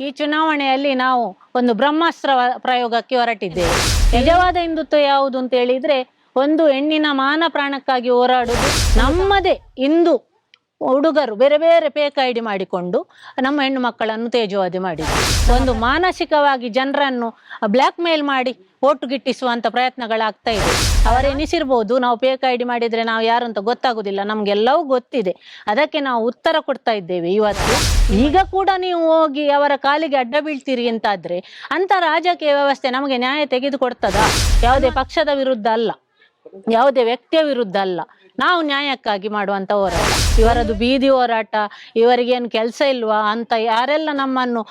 ಈ ಚುನಾವಣೆಯಲ್ಲಿ ನಾವು ಒಂದು ಬ್ರಹ್ಮಾಸ್ತ್ರ ಪ್ರಯೋಗಕ್ಕೆ ಹೊರಟಿದ್ದೇವೆ. ನಿಜವಾದ ಹಿಂದುತ್ವ ಯಾವುದು ಅಂತ ಹೇಳಿದ್ರೆ, ಒಂದು ಹೆಣ್ಣಿನ ಮಾನ ಪ್ರಾಣಕ್ಕಾಗಿ ಹೋರಾಡುವುದು. ನಮ್ಮದೇ ಹಿಂದೂ ಹುಡುಗರು ಬೇರೆ ಬೇರೆ ಫೇಕ್ ಐಡಿ ಮಾಡಿಕೊಂಡು ನಮ್ಮ ಹೆಣ್ಣು ಮಕ್ಕಳನ್ನು ತೇಜೋವಧೆ ಮಾಡಿದ್ರು. ಒಂದು ಮಾನಸಿಕವಾಗಿ ಜನರನ್ನು ಬ್ಲ್ಯಾಕ್ ಮೇಲ್ ಮಾಡಿ ಓಟು ಗಿಟ್ಟಿಸುವಂತ ಪ್ರಯತ್ನಗಳಾಗ್ತಾ ಇದೆ. ಅವರೆನಿಸಿರ್ಬೋದು ನಾವು ಫೇಕ್ ಐಡಿ ಮಾಡಿದ್ರೆ ನಾವು ಯಾರು ಅಂತ ಗೊತ್ತಾಗುದಿಲ್ಲ, ನಮ್ಗೆಲ್ಲವೂ ಗೊತ್ತಿದೆ. ಅದಕ್ಕೆ ನಾವು ಉತ್ತರ ಕೊಡ್ತಾ ಇದ್ದೇವೆ ಇವತ್ತು. ಈಗ ಕೂಡ ನೀವು ಹೋಗಿ ಅವರ ಕಾಲಿಗೆ ಅಡ್ಡ ಬೀಳ್ತೀರಿ ಅಂತಾದ್ರೆ ಅಂತ ರಾಜಕೀಯ ವ್ಯವಸ್ಥೆ ನಮಗೆ ನ್ಯಾಯ ತೆಗೆದುಕೊಡ್ತದ? ಯಾವುದೇ ಪಕ್ಷದ ವಿರುದ್ಧ ಅಲ್ಲ, ಯಾವುದೇ ವ್ಯಕ್ತಿಯ ವಿರುದ್ಧ ಅಲ್ಲ, ನಾವು ನ್ಯಾಯಕ್ಕಾಗಿ ಮಾಡುವಂತ ಹೋರಾಟ. ಇವರದು ಬೀದಿ ಹೋರಾಟ, ಇವರಿಗೇನು ಕೆಲಸ ಇಲ್ವಾ ಅಂತ ಯಾರೆಲ್ಲ ನಮ್ಮನ್ನು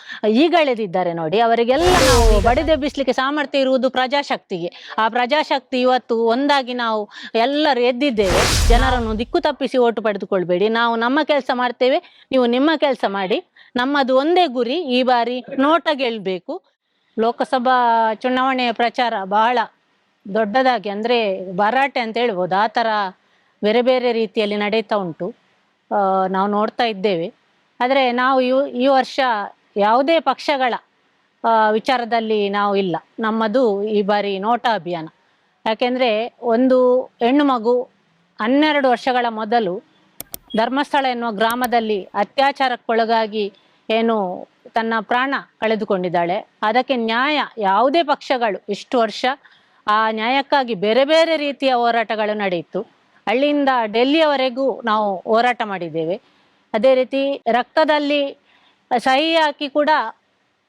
ಈಗಳೆದಿದ್ದಾರೆ ನೋಡಿ, ಅವರಿಗೆಲ್ಲ ನಾವು ಬಡಿದೆಬ್ಬಿಸ್ಲಿಕ್ಕೆ ಸಾಮರ್ಥ್ಯ ಇರುವುದು ಪ್ರಜಾಶಕ್ತಿಗೆ. ಆ ಪ್ರಜಾಶಕ್ತಿ ಇವತ್ತು ಒಂದಾಗಿ ನಾವು ಎಲ್ಲರೂ ಎದ್ದಿದ್ದೇವೆ. ಜನರನ್ನು ದಿಕ್ಕು ತಪ್ಪಿಸಿ ಓಟು ಪಡೆದುಕೊಳ್ಬೇಡಿ, ನಾವು ನಮ್ಮ ಕೆಲಸ ಮಾಡ್ತೇವೆ, ನೀವು ನಿಮ್ಮ ಕೆಲಸ ಮಾಡಿ. ನಮ್ಮದು ಒಂದೇ ಗುರಿ, ಈ ಬಾರಿ ನೋಟ ಗೆಲ್ಬೇಕು. ಲೋಕಸಭಾ ಚುನಾವಣೆಯ ಪ್ರಚಾರ ಬಹಳ ದೊಡ್ಡದಾಗಿ, ಅಂದರೆ ಭರಾಟೆ ಅಂತ ಹೇಳ್ಬೋದು, ಆ ಥರ ಬೇರೆ ಬೇರೆ ರೀತಿಯಲ್ಲಿ ನಡೀತಾ ಉಂಟು. ನಾವು ನೋಡ್ತಾ ಇದ್ದೇವೆ. ಆದರೆ ನಾವು ಈ ವರ್ಷ ಯಾವುದೇ ಪಕ್ಷಗಳ ವಿಚಾರದಲ್ಲಿ ನಾವು ಇಲ್ಲ. ನಮ್ಮದು ಈ ಬಾರಿ ನೋಟಾ ಅಭಿಯಾನ. ಯಾಕೆಂದರೆ ಒಂದು ಹೆಣ್ಣು ಮಗು 12 ವರ್ಷಗಳ ಮೊದಲು ಧರ್ಮಸ್ಥಳ ಎನ್ನುವ ಗ್ರಾಮದಲ್ಲಿ ಅತ್ಯಾಚಾರಕ್ಕೊಳಗಾಗಿ ಏನು ತನ್ನ ಪ್ರಾಣ ಕಳೆದುಕೊಂಡಿದ್ದಾಳೆ. ಅದಕ್ಕೆ ನ್ಯಾಯ ಯಾವುದೇ ಪಕ್ಷಗಳು ಇಷ್ಟು ವರ್ಷ ಆ ನ್ಯಾಯಕ್ಕಾಗಿ ಬೇರೆ ಬೇರೆ ರೀತಿಯ ಹೋರಾಟಗಳು ನಡೆಯಿತು. ಹಳ್ಳಿಯಿಂದ ಡೆಲ್ಲಿಯವರೆಗೂ ನಾವು ಹೋರಾಟ ಮಾಡಿದ್ದೇವೆ. ಅದೇ ರೀತಿ ರಕ್ತದಲ್ಲಿ ಸಹಿ ಹಾಕಿ ಕೂಡ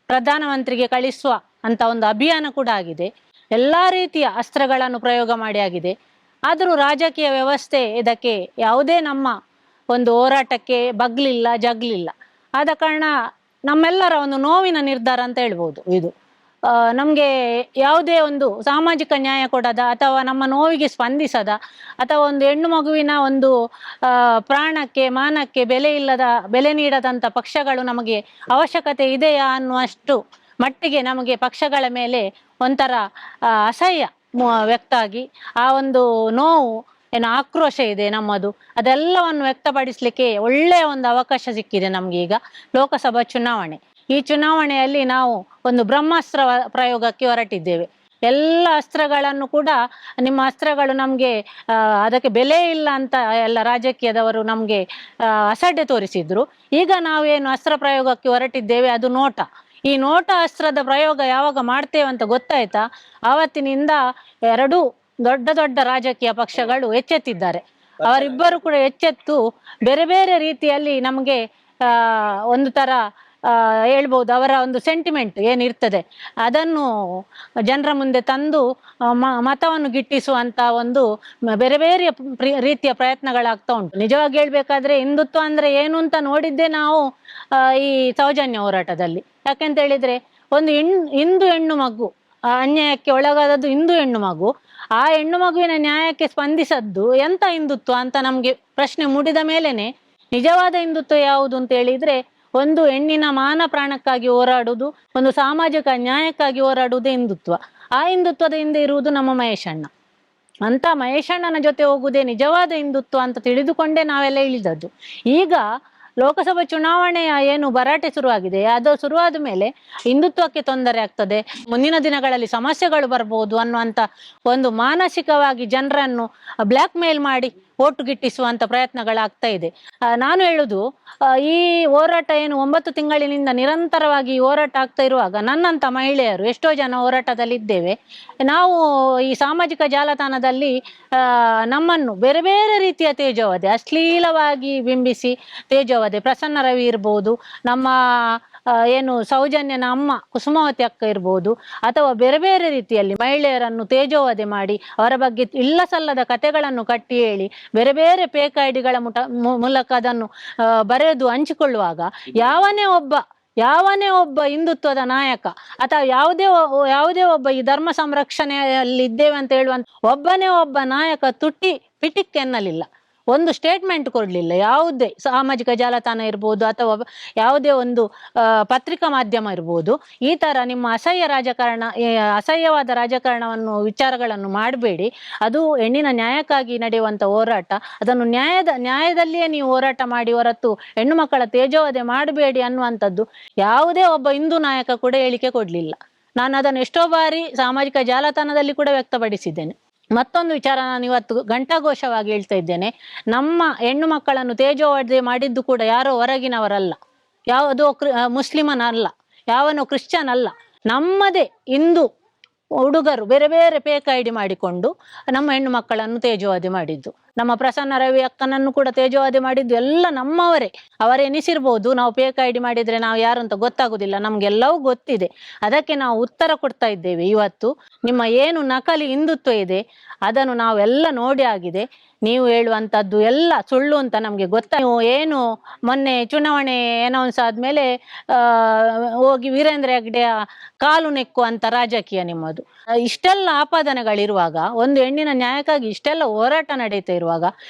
ಪ್ರಧಾನಮಂತ್ರಿಗೆ ಕಳಿಸುವ ಅಂತ ಒಂದು ಅಭಿಯಾನ ಕೂಡ ಆಗಿದೆ. ಎಲ್ಲ ರೀತಿಯ ಅಸ್ತ್ರಗಳನ್ನು ಪ್ರಯೋಗ ಮಾಡಿ ಆಗಿದೆ. ಆದರೂ ರಾಜಕೀಯ ವ್ಯವಸ್ಥೆ ಇದಕ್ಕೆ ಯಾವುದೇ ನಮ್ಮ ಒಂದು ಹೋರಾಟಕ್ಕೆ ಬಗ್ಲಿಲ್ಲ, ಜಗ್ಲಿಲ್ಲ. ಆದ ಕಾರಣ ನಮ್ಮೆಲ್ಲರ ಒಂದು ನೋವಿನ ನಿರ್ಧಾರ ಅಂತ ಹೇಳ್ಬೋದು ಇದು. ನಮಗೆ ಯಾವುದೇ ಒಂದು ಸಾಮಾಜಿಕ ನ್ಯಾಯ ಕೊಡದ, ಅಥವಾ ನಮ್ಮ ನೋವಿಗೆ ಸ್ಪಂದಿಸದ, ಅಥವಾ ಒಂದು ಹೆಣ್ಣು ಮಗುವಿನ ಒಂದು ಪ್ರಾಣಕ್ಕೆ ಮಾನಕ್ಕೆ ಬೆಲೆ ನೀಡದಂಥ ಪಕ್ಷಗಳು ನಮಗೆ ಅವಶ್ಯಕತೆ ಇದೆಯಾ ಅನ್ನುವಷ್ಟು ಮಟ್ಟಿಗೆ ನಮಗೆ ಪಕ್ಷಗಳ ಮೇಲೆ ಒಂಥರ ಅಸಹ್ಯ ವ್ಯಕ್ತ ಆಗಿ, ಆ ಒಂದು ನೋವು ಏನು ಆಕ್ರೋಶ ಇದೆ ನಮ್ಮದು, ಅದೆಲ್ಲವನ್ನು ವ್ಯಕ್ತಪಡಿಸಲಿಕ್ಕೆ ಒಳ್ಳೆಯ ಒಂದು ಅವಕಾಶ ಸಿಕ್ಕಿದೆ ನಮ್ಗೆ ಈಗ ಲೋಕಸಭಾ ಚುನಾವಣೆ. ಈ ಚುನಾವಣೆಯಲ್ಲಿ ನಾವು ಒಂದು ಬ್ರಹ್ಮಾಸ್ತ್ರ ಪ್ರಯೋಗಕ್ಕೆ ಹೊರಟಿದ್ದೇವೆ. ಎಲ್ಲ ಅಸ್ತ್ರಗಳನ್ನು ಕೂಡ, ನಿಮ್ಮ ಅಸ್ತ್ರಗಳು ನಮಗೆ ಅದಕ್ಕೆ ಬೆಲೆ ಇಲ್ಲ ಅಂತ ಎಲ್ಲ ರಾಜಕೀಯದವರು ನಮಗೆ ಅಸಡ್ಡೆ ತೋರಿಸಿದ್ರು. ಈಗ ನಾವೇನು ಅಸ್ತ್ರ ಪ್ರಯೋಗಕ್ಕೆ ಹೊರಟಿದ್ದೇವೆ ಅದು ನೋಟ. ಈ ನೋಟ ಅಸ್ತ್ರದ ಪ್ರಯೋಗ ಯಾವಾಗ ಮಾಡ್ತೇವೆ ಅಂತ ಗೊತ್ತಾಯ್ತಾ, ಆವತ್ತಿನಿಂದ ಎರಡೂ ದೊಡ್ಡ ದೊಡ್ಡ ರಾಜಕೀಯ ಪಕ್ಷಗಳು ಎಚ್ಚೆತ್ತಿದ್ದಾರೆ. ಅವರಿಬ್ಬರು ಕೂಡ ಎಚ್ಚೆತ್ತು ಬೇರೆ ಬೇರೆ ರೀತಿಯಲ್ಲಿ ನಮಗೆ ಒಂದು ತರ ಹೇಳ್ಬೋದು, ಅವರ ಒಂದು ಸೆಂಟಿಮೆಂಟ್ ಏನಿರ್ತದೆ ಅದನ್ನು ಜನರ ಮುಂದೆ ತಂದು ಮತವನ್ನು ಗಿಟ್ಟಿಸುವಂತ ಒಂದು ಬೇರೆ ಬೇರೆ ರೀತಿಯ ಪ್ರಯತ್ನಗಳಾಗ್ತಾ ಉಂಟು. ನಿಜವಾಗಿ ಹೇಳ್ಬೇಕಾದ್ರೆ ಹಿಂದುತ್ವ ಅಂದ್ರೆ ಏನು ಅಂತ ನೋಡಿದ್ದೆ ನಾವು ಈ ಸೌಜನ್ಯ ಹೋರಾಟದಲ್ಲಿ. ಯಾಕೆಂತ ಹೇಳಿದ್ರೆ, ಒಂದು ಹಿಂದೂ ಹೆಣ್ಣು ಮಗು ಅನ್ಯಾಯಕ್ಕೆ ಒಳಗಾದದ್ದು ಹಿಂದೂ ಹೆಣ್ಣು ಮಗು, ಆ ಹೆಣ್ಣು ಮಗುವಿನ ನ್ಯಾಯಕ್ಕೆ ಸ್ಪಂದಿಸದ್ದು ಎಂತ ಹಿಂದುತ್ವ ಅಂತ ನಮ್ಗೆ ಪ್ರಶ್ನೆ ಮೂಡಿದ ಮೇಲೇನೆ ನಿಜವಾದ ಹಿಂದುತ್ವ ಯಾವುದು ಅಂತ ಹೇಳಿದ್ರೆ, ಒಂದು ಹೆಣ್ಣಿನ ಮಾನ ಪ್ರಾಣಕ್ಕಾಗಿ ಹೋರಾಡುವುದು, ಒಂದು ಸಾಮಾಜಿಕ ನ್ಯಾಯಕ್ಕಾಗಿ ಹೋರಾಡುವುದೇ ಹಿಂದುತ್ವ. ಆ ಹಿಂದುತ್ವದ ಹಿಂದೆ ಇರುವುದು ನಮ್ಮ ಮಹೇಶಣ್ಣ. ಅಂತ ಮಹೇಶಣ್ಣನ ಜೊತೆ ಹೋಗುವುದೇ ನಿಜವಾದ ಹಿಂದುತ್ವ ಅಂತ ತಿಳಿದುಕೊಂಡೇ ನಾವೆಲ್ಲ ಇಳಿದದ್ದು. ಈಗ ಲೋಕಸಭಾ ಚುನಾವಣೆಯ ಏನು ಭರಾಟೆ ಶುರುವಾಗಿದೆ, ಅದು ಶುರುವಾದ ಮೇಲೆ ಹಿಂದುತ್ವಕ್ಕೆ ತೊಂದರೆ ಆಗ್ತದೆ, ಮುಂದಿನ ದಿನಗಳಲ್ಲಿ ಸಮಸ್ಯೆಗಳು ಬರ್ಬೋದು ಅನ್ನುವಂಥ ಒಂದು ಮಾನಸಿಕವಾಗಿ ಜನರನ್ನು ಬ್ಲ್ಯಾಕ್ ಮೇಲ್ ಮಾಡಿ ಓಟು ಗಿಟ್ಟಿಸುವಂತ ಪ್ರಯತ್ನಗಳಾಗ್ತಾ ಇದೆ. ನಾನು ಹೇಳುದು, ಈ ಹೋರಾಟ ಏನು 9 ತಿಂಗಳಿನಿಂದ ನಿರಂತರವಾಗಿ ಹೋರಾಟ ಆಗ್ತಾ ಇರುವಾಗ ನನ್ನಂತ ಮಹಿಳೆಯರು ಎಷ್ಟೋ ಜನ ಹೋರಾಟದಲ್ಲಿ ಇದ್ದೇವೆ. ನಾವು ಈ ಸಾಮಾಜಿಕ ಜಾಲತಾಣದಲ್ಲಿ ನಮ್ಮನ್ನು ಬೇರೆ ಬೇರೆ ರೀತಿಯ ತೇಜೋವಧೆ, ಅಶ್ಲೀಲವಾಗಿ ಬಿಂಬಿಸಿ ತೇಜೋವಧೆ, ಪ್ರಸನ್ನ ರವಿ ಇರ್ಬೋದು, ನಮ್ಮ ಏನು ಸೌಜನ್ಯನ ಅಮ್ಮ ಕುಸುಮಾವತಿ ಅಕ್ಕ ಇರ್ಬೋದು, ಅಥವಾ ಬೇರೆ ಬೇರೆ ರೀತಿಯಲ್ಲಿ ಮಹಿಳೆಯರನ್ನು ತೇಜೋವಧೆ ಮಾಡಿ ಅವರ ಬಗ್ಗೆ ಇಲ್ಲ ಸಲ್ಲದ ಕಥೆಗಳನ್ನು ಕಟ್ಟಿ ಹೇಳಿ ಬೇರೆ ಬೇರೆ ಫೇಕ್ ಐಡಿಗಳ ಮೂಲಕ ಅದನ್ನು ಬರೆದು ಹಂಚಿಕೊಳ್ಳುವಾಗ ಯಾವನೇ ಒಬ್ಬ ಹಿಂದುತ್ವದ ನಾಯಕ ಅಥವಾ ಯಾವುದೇ ಒಬ್ಬ ಈ ಧರ್ಮ ಸಂರಕ್ಷಣೆಯಲ್ಲಿ ಇದ್ದೇವೆ ಅಂತ ಹೇಳುವಂತ ಒಬ್ಬ ನಾಯಕ ಪಿಟಿಕ್ ಎನ್ನಲಿಲ್ಲ. ಒಂದು ಸ್ಟೇಟ್ಮೆಂಟ್ ಕೊಡಲಿಲ್ಲ. ಯಾವುದೇ ಸಾಮಾಜಿಕ ಜಾಲತಾಣ ಇರ್ಬೋದು ಅಥವಾ ಯಾವುದೇ ಒಂದು ಪತ್ರಿಕಾ ಮಾಧ್ಯಮ ಇರ್ಬೋದು, ಈ ಥರ ನಿಮ್ಮ ಅಸಹ್ಯವಾದ ರಾಜಕಾರಣವನ್ನು ವಿಚಾರಗಳನ್ನು ಮಾಡಬೇಡಿ. ಅದು ಹೆಣ್ಣಿನ ನ್ಯಾಯಕ್ಕಾಗಿ ನಡೆಯುವಂಥ ಹೋರಾಟ. ಅದನ್ನು ನ್ಯಾಯದಲ್ಲಿಯೇ ನೀವು ಹೋರಾಟ ಮಾಡಿ ಹೊರತು ಹೆಣ್ಣು ಮಕ್ಕಳ ತೇಜೋವಧೆ ಮಾಡಬೇಡಿ ಅನ್ನುವಂಥದ್ದು ಯಾವುದೇ ಒಬ್ಬ ಹಿಂದೂ ನಾಯಕ ಕೂಡ ಹೇಳಿಕೆ ಕೊಡಲಿಲ್ಲ. ನಾನು ಅದನ್ನು ಎಷ್ಟೋ ಬಾರಿ ಸಾಮಾಜಿಕ ಜಾಲತಾಣದಲ್ಲಿ ಕೂಡ ವ್ಯಕ್ತಪಡಿಸಿದ್ದೇನೆ. ಮತ್ತೊಂದು ವಿಚಾರ ನಾನು ಇವತ್ತು ಘಂಟಾಘೋಷವಾಗಿ ಹೇಳ್ತಾ ಇದ್ದೇನೆ. ನಮ್ಮ ಹೆಣ್ಣು ಮಕ್ಕಳನ್ನು ತೇಜೋವಧೆ ಮಾಡಿದ್ದು ಕೂಡ ಯಾರೋ ಹೊರಗಿನವರಲ್ಲ, ಯಾವುದೋ ಮುಸ್ಲಿಮನಲ್ಲ, ಯಾವನೋ ಕ್ರಿಶ್ಚಿಯನ್ ಅಲ್ಲ, ನಮ್ಮದೇ ಹಿಂದೂ ಹುಡುಗರು ಬೇರೆ ಬೇರೆ ಫೇಕ್ ಐಡಿ ಮಾಡಿಕೊಂಡು ನಮ್ಮ ಹೆಣ್ಣು ಮಕ್ಕಳನ್ನು ತೇಜೋವಧೆ ಮಾಡಿದ್ದು. ನಮ್ಮ ಪ್ರಸನ್ನ ರವಿ ಅಕ್ಕನನ್ನು ಕೂಡ ತೇಜೋವಧೆ ಮಾಡಿದ್ದು ಎಲ್ಲ ನಮ್ಮವರೇ. ಅವರೆನಿಸಿರ್ಬೋದು ನಾವು ಫೇಕ್ ಐಡಿ ಮಾಡಿದರೆ ನಾವು ಯಾರು ಅಂತ ಗೊತ್ತಾಗುದಿಲ್ಲ, ನಮಗೆಲ್ಲವೂ ಗೊತ್ತಿದೆ. ಅದಕ್ಕೆ ನಾವು ಉತ್ತರ ಕೊಡ್ತಾ ಇದ್ದೇವೆ. ಇವತ್ತು ನಿಮ್ಮ ಏನು ನಕಲಿ ಹಿಂದುತ್ವ ಇದೆ ಅದನ್ನು ನಾವೆಲ್ಲ ನೋಡಿ ಆಗಿದೆ. ನೀವು ಹೇಳುವಂಥದ್ದು ಎಲ್ಲ ಸುಳ್ಳು ಅಂತ ನಮಗೆ ನೀವು ಏನು ಮೊನ್ನೆ ಚುನಾವಣೆ ಅನೌನ್ಸ್ ಆದಮೇಲೆ ಹೋಗಿ ವೀರೇಂದ್ರ ಹೆಗ್ಡೆಯ ಕಾಲು ನೆಕ್ಕುವಂಥ ರಾಜಕೀಯ ನಿಮ್ಮದು. ಇಷ್ಟೆಲ್ಲ ಆಪಾದನೆಗಳಿರುವಾಗ, ಒಂದು ಹೆಣ್ಣಿನ ನ್ಯಾಯಕ್ಕಾಗಿ ಇಷ್ಟೆಲ್ಲ ಹೋರಾಟ ನಡೀತಾ ಇರುವಾಗ,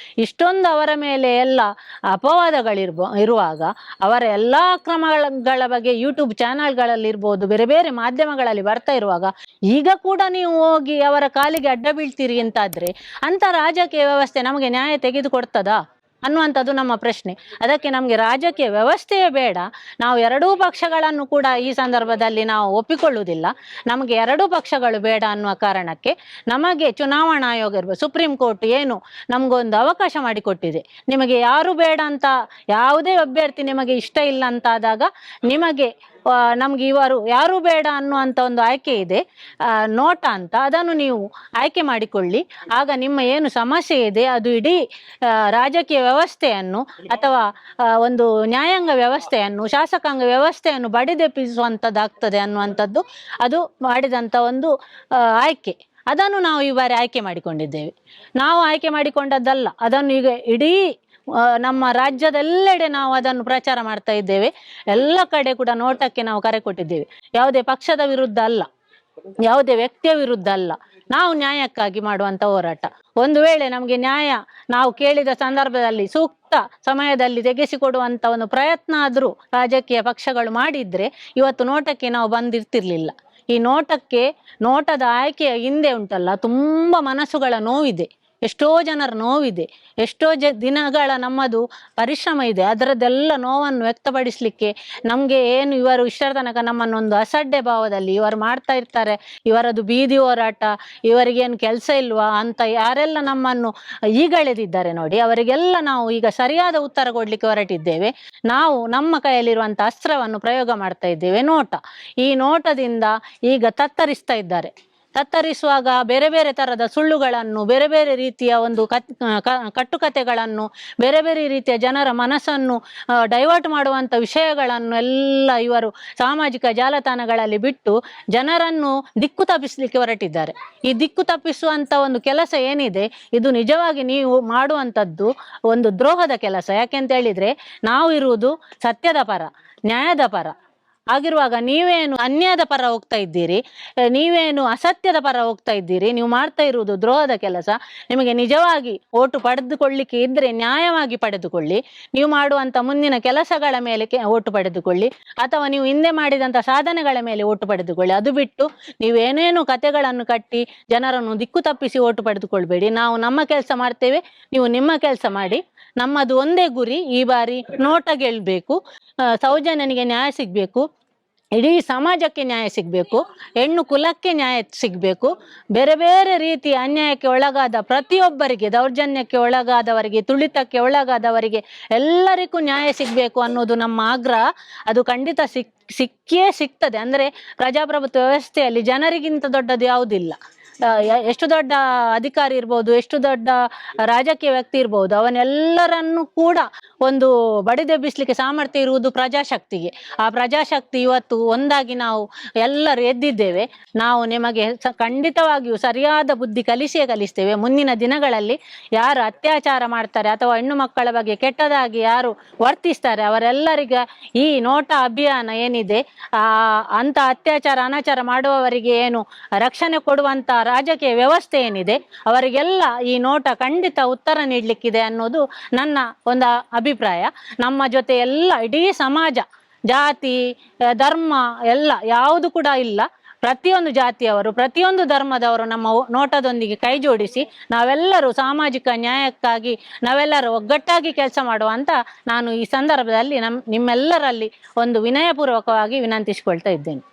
ಇಷ್ಟೊಂದು ಅವರ ಮೇಲೆ ಎಲ್ಲ ಇರುವಾಗ, ಅವರ ಎಲ್ಲ ಕ್ರಮಗಳ ಬಗ್ಗೆ ಯೂಟ್ಯೂಬ್ ಚಾನಲ್ಗಳಲ್ಲಿರ್ಬೋದು ಬೇರೆ ಬೇರೆ ಮಾಧ್ಯಮಗಳಲ್ಲಿ ಬರ್ತಾ ಇರುವಾಗ ಈಗ ಕೂಡ ನೀವು ಹೋಗಿ ಅವರ ಕಾಲಿಗೆ ಅಡ್ಡ ಬೀಳ್ತೀರಿ ಅಂತಾದ್ರೆ ಅಂತ ರಾಜಕೀಯ ವ್ಯವಸ್ಥೆ ನಮಗೆ ನ್ಯಾಯ ತೆಗೆದುಕೊಡ್ತದಾ ಅನ್ನುವಂಥದ್ದು ನಮ್ಮ ಪ್ರಶ್ನೆ. ಅದಕ್ಕೆ ನಮಗೆ ರಾಜಕೀಯ ವ್ಯವಸ್ಥೆಯೇ ಬೇಡ. ನಾವು ಎರಡೂ ಪಕ್ಷಗಳನ್ನು ಕೂಡ ಈ ಸಂದರ್ಭದಲ್ಲಿ ನಾವು ಒಪ್ಪಿಕೊಳ್ಳುವುದಿಲ್ಲ. ನಮಗೆ ಎರಡೂ ಪಕ್ಷಗಳು ಬೇಡ ಅನ್ನುವ ಕಾರಣಕ್ಕೆ ನಮಗೆ ಚುನಾವಣಾ ಆಯೋಗ ಇರ್ಬೋದು, ಸುಪ್ರೀಂ ಕೋರ್ಟ್ ಏನು ನಮಗೊಂದು ಅವಕಾಶ ಮಾಡಿಕೊಟ್ಟಿದೆ. ನಿಮಗೆ ಯಾರು ಬೇಡ ಅಂತ, ಯಾವುದೇ ಅಭ್ಯರ್ಥಿ ನಿಮಗೆ ಇಷ್ಟ ಇಲ್ಲ ಅಂತಾದಾಗ ನಮ್ಗೆ ಇವರು ಯಾರು ಬೇಡ ಅನ್ನುವಂಥ ಒಂದು ಆಯ್ಕೆ ಇದೆ, ನೋಟ ಅಂತ, ಅದನ್ನು ನೀವು ಆಯ್ಕೆ ಮಾಡಿಕೊಳ್ಳಿ. ಆಗ ನಿಮ್ಮ ಏನು ಸಮಸ್ಯೆ ಇದೆ ಅದು ಇಡೀ ರಾಜಕೀಯ ವ್ಯವಸ್ಥೆಯನ್ನು ಅಥವಾ ಒಂದು ನ್ಯಾಯಾಂಗ ವ್ಯವಸ್ಥೆಯನ್ನು, ಶಾಸಕಾಂಗ ವ್ಯವಸ್ಥೆಯನ್ನು ಬಡಿದೆಪ್ಪಿಸುವಂಥದ್ದಾಗ್ತದೆ ಅನ್ನುವಂಥದ್ದು ಅದು ಮಾಡಿದಂಥ ಒಂದು ಆಯ್ಕೆ. ಅದನ್ನು ನಾವು ಈ ಬಾರಿ ಆಯ್ಕೆ ಮಾಡಿಕೊಂಡಿದ್ದೇವೆ. ನಾವು ಆಯ್ಕೆ ಮಾಡಿಕೊಂಡದ್ದಲ್ಲ, ಅದನ್ನು ಈಗ ಇಡೀ ನಮ್ಮ ರಾಜ್ಯದೆಲ್ಲೆಡೆ ನಾವು ಅದನ್ನು ಪ್ರಚಾರ ಮಾಡ್ತಾ ಇದ್ದೇವೆ. ಎಲ್ಲ ಕಡೆ ಕೂಡ ನೋಟಕ್ಕೆ ನಾವು ಕರೆ ಕೊಟ್ಟಿದ್ದೇವೆ. ಯಾವುದೇ ಪಕ್ಷದ ವಿರುದ್ಧ ಅಲ್ಲ, ಯಾವುದೇ ವ್ಯಕ್ತಿಯ ವಿರುದ್ಧ ಅಲ್ಲ, ನಾವು ನ್ಯಾಯಕ್ಕಾಗಿ ಮಾಡುವಂಥ ಹೋರಾಟ. ಒಂದು ವೇಳೆ ನಮಗೆ ನ್ಯಾಯ ನಾವು ಕೇಳಿದ ಸಂದರ್ಭದಲ್ಲಿ ಸೂಕ್ತ ಸಮಯದಲ್ಲಿ ತೆಗೆಸಿಕೊಡುವಂಥ ಒಂದು ಪ್ರಯತ್ನ ಆದರೂ ರಾಜಕೀಯ ಪಕ್ಷಗಳು ಮಾಡಿದ್ರೆ ಇವತ್ತು ನೋಟಕ್ಕೆ ನಾವು ಬಂದಿರ್ತಿರ್ಲಿಲ್ಲ. ಈ ನೋಟದ ಆಯ್ಕೆಯ ಹಿಂದೆ ಉಂಟಲ್ಲ ತುಂಬ ಮನಸ್ಸುಗಳ ನೋವಿದೆ, ಎಷ್ಟೋ ಜನರ ನೋವಿದೆ, ಎಷ್ಟೋ ದಿನಗಳ ನಮ್ಮದು ಪರಿಶ್ರಮ ಇದೆ. ಅದರದ್ದೆಲ್ಲ ನೋವನ್ನು ವ್ಯಕ್ತಪಡಿಸಲಿಕ್ಕೆ ನಮಗೆ ಏನು ಇವರು ಇಷ್ಟರ ತನಕ ನಮ್ಮನ್ನೊಂದು ಅಸಡ್ಡೆ ಭಾವದಲ್ಲಿ ಇವರು ಮಾಡ್ತಾ ಇರ್ತಾರೆ, ಇವರದು ಬೀದಿ ಹೋರಾಟ, ಇವರಿಗೇನು ಕೆಲಸ ಇಲ್ವಾ ಅಂತ ಯಾರೆಲ್ಲ ನಮ್ಮನ್ನು ಈಗಳೆದಿದ್ದಾರೆ ನೋಡಿ, ಅವರಿಗೆಲ್ಲ ನಾವು ಈಗ ಸರಿಯಾದ ಉತ್ತರ ಕೊಡಲಿಕ್ಕೆ ಹೊರಟಿದ್ದೇವೆ. ನಾವು ನಮ್ಮ ಕೈಯಲ್ಲಿರುವಂಥ ಅಸ್ತ್ರವನ್ನು ಪ್ರಯೋಗ ಮಾಡ್ತಾ ಇದ್ದೇವೆ, ನೋಟ. ಈ ನೋಟದಿಂದ ಈಗ ತತ್ತರಿಸುವಾಗ ಬೇರೆ ಬೇರೆ ಥರದ ಸುಳ್ಳುಗಳನ್ನು, ಬೇರೆ ಬೇರೆ ರೀತಿಯ ಒಂದು ಕಟ್ಟುಕತೆಗಳನ್ನು, ಬೇರೆ ಬೇರೆ ರೀತಿಯ ಜನರ ಮನಸ್ಸನ್ನು ಡೈವರ್ಟ್ ಮಾಡುವಂಥ ವಿಷಯಗಳನ್ನು ಎಲ್ಲ ಇವರು ಸಾಮಾಜಿಕ ಜಾಲತಾಣಗಳಲ್ಲಿ ಬಿಟ್ಟು ಜನರನ್ನು ದಿಕ್ಕು ತಪ್ಪಿಸಲಿಕ್ಕೆ ಹೊರಟಿದ್ದಾರೆ. ಈ ದಿಕ್ಕು ತಪ್ಪಿಸುವಂಥ ಒಂದು ಕೆಲಸ ಏನಿದೆ ಇದು ನಿಜವಾಗಿ ನೀವು ಮಾಡುವಂಥದ್ದು ಒಂದು ದ್ರೋಹದ ಕೆಲಸ. ಯಾಕೆಂತ ಹೇಳಿದರೆ ನಾವು ಇರುವುದು ಸತ್ಯದ ಪರ, ನ್ಯಾಯದ ಪರ ಆಗಿರುವಾಗ ನೀವೇನು ಅನ್ಯಾಯದ ಪರ ಹೋಗ್ತಾ ಇದ್ದೀರಿ, ನೀವೇನು ಅಸತ್ಯದ ಪರ ಹೋಗ್ತಾ ಇದ್ದೀರಿ. ನೀವು ಮಾಡ್ತಾ ಇರುವುದು ದ್ರೋಹದ ಕೆಲಸ. ನಿಮಗೆ ನಿಜವಾಗಿ ಓಟು ಪಡೆದುಕೊಳ್ಳಿಕ್ಕೆ ಇದ್ದರೆ ನ್ಯಾಯವಾಗಿ ಪಡೆದುಕೊಳ್ಳಿ. ನೀವು ಮಾಡುವಂಥ ಮುಂದಿನ ಕೆಲಸಗಳ ಮೇಲೆ ಓಟು ಪಡೆದುಕೊಳ್ಳಿ, ಅಥವಾ ನೀವು ಹಿಂದೆ ಮಾಡಿದಂಥ ಸಾಧನೆಗಳ ಮೇಲೆ ಓಟು ಪಡೆದುಕೊಳ್ಳಿ. ಅದು ಬಿಟ್ಟು ನೀವೇನೇನು ಕತೆಗಳನ್ನು ಕಟ್ಟಿ ಜನರನ್ನು ದಿಕ್ಕು ತಪ್ಪಿಸಿ ಓಟು ಪಡೆದುಕೊಳ್ಬೇಡಿ. ನಾವು ನಮ್ಮ ಕೆಲಸ ಮಾಡ್ತೇವೆ, ನೀವು ನಿಮ್ಮ ಕೆಲಸ ಮಾಡಿ. ನಮ್ಮದು ಒಂದೇ ಗುರಿ, ಈ ಬಾರಿ ನೋಟ ಗೆಲ್ಲಬೇಕು, ಸೌಜನ್ಯನಿಗೆ ನ್ಯಾಯ ಸಿಗಬೇಕು, ಇಡೀ ಸಮಾಜಕ್ಕೆ ನ್ಯಾಯ ಸಿಗಬೇಕು, ಹೆಣ್ಣು ಕುಲಕ್ಕೆ ನ್ಯಾಯ ಸಿಗಬೇಕು. ಬೇರೆ ಬೇರೆ ರೀತಿಯ ಅನ್ಯಾಯಕ್ಕೆ ಒಳಗಾದ ಪ್ರತಿಯೊಬ್ಬರಿಗೆ, ದೌರ್ಜನ್ಯಕ್ಕೆ ಒಳಗಾದವರಿಗೆ, ತುಳಿತಕ್ಕೆ ಒಳಗಾದವರಿಗೆ ಎಲ್ಲರಿಗೂ ನ್ಯಾಯ ಸಿಗಬೇಕು ಅನ್ನೋದು ನಮ್ಮ ಆಗ್ರಹ. ಅದು ಖಂಡಿತ ಸಿಕ್ಕೇ ಸಿಗ್ತದೆ. ಅಂದರೆ ಪ್ರಜಾಪ್ರಭುತ್ವ ವ್ಯವಸ್ಥೆಯಲ್ಲಿ ಜನರಿಗಿಂತ ದೊಡ್ಡದು ಯಾವುದಿಲ್ಲ. ಎಷ್ಟು ದೊಡ್ಡ ಅಧಿಕಾರಿ ಇರ್ಬೋದು, ಎಷ್ಟು ದೊಡ್ಡ ರಾಜಕೀಯ ವ್ಯಕ್ತಿ ಇರ್ಬೋದು, ಅವನ್ನೆಲ್ಲರನ್ನು ಕೂಡ ಒಂದು ಬಡಿದೆಬ್ಬಿಸ್ಲಿಕ್ಕೆ ಸಾಮರ್ಥ್ಯ ಇರುವುದು ಪ್ರಜಾಶಕ್ತಿಗೆ. ಆ ಪ್ರಜಾಶಕ್ತಿ ಇವತ್ತು ಒಂದಾಗಿ ನಾವು ಎಲ್ಲರೂ ಎದ್ದಿದ್ದೇವೆ. ನಾವು ನಿಮಗೆ ಖಂಡಿತವಾಗಿಯೂ ಸರಿಯಾದ ಬುದ್ಧಿ ಕಲಿಸ್ತೇವೆ. ಮುಂದಿನ ದಿನಗಳಲ್ಲಿ ಯಾರು ಅತ್ಯಾಚಾರ ಮಾಡ್ತಾರೆ ಅಥವಾ ಹೆಣ್ಣು ಮಕ್ಕಳ ಬಗ್ಗೆ ಕೆಟ್ಟದಾಗಿ ಯಾರು ವರ್ತಿಸ್ತಾರೆ ಅವರೆಲ್ಲರಿಗೆ ಈ ನೋಟ ಅಭಿಯಾನ ಏನಿದೆ, ಅಂತ ಅತ್ಯಾಚಾರ ಅನಾಚಾರ ಮಾಡುವವರಿಗೆ ಏನು ರಕ್ಷಣೆ ಕೊಡುವಂತ ರಾಜಕೀಯ ವ್ಯವಸ್ಥೆ ಏನಿದೆ ಅವರಿಗೆಲ್ಲ ಈ ನೋಟ ಖಂಡಿತ ಉತ್ತರ ನೀಡಲಿಕ್ಕಿದೆ ಅನ್ನೋದು ನನ್ನ ಒಂದು ಅಭಿಪ್ರಾಯ. ನಮ್ಮ ಜೊತೆ ಎಲ್ಲ ಇಡೀ ಸಮಾಜ, ಜಾತಿ ಧರ್ಮ ಎಲ್ಲ ಯಾವುದು ಕೂಡ ಇಲ್ಲ, ಪ್ರತಿಯೊಂದು ಜಾತಿಯವರು ಪ್ರತಿಯೊಂದು ಧರ್ಮದವರು ನಮ್ಮ ನೋಟದೊಂದಿಗೆ ಕೈ ಜೋಡಿಸಿ ನಾವೆಲ್ಲರೂ ಸಾಮಾಜಿಕ ನ್ಯಾಯಕ್ಕಾಗಿ ನಾವೆಲ್ಲರೂ ಒಗ್ಗಟ್ಟಾಗಿ ಕೆಲಸ ಮಾಡುವ ಅಂತ ನಾನು ಈ ಸಂದರ್ಭದಲ್ಲಿ ನಿಮ್ಮೆಲ್ಲರಲ್ಲಿ ಒಂದು ವಿನಯಪೂರ್ವಕವಾಗಿ ವಿನಂತಿಸಿಕೊಳ್ತಾ ಇದ್ದೇನೆ.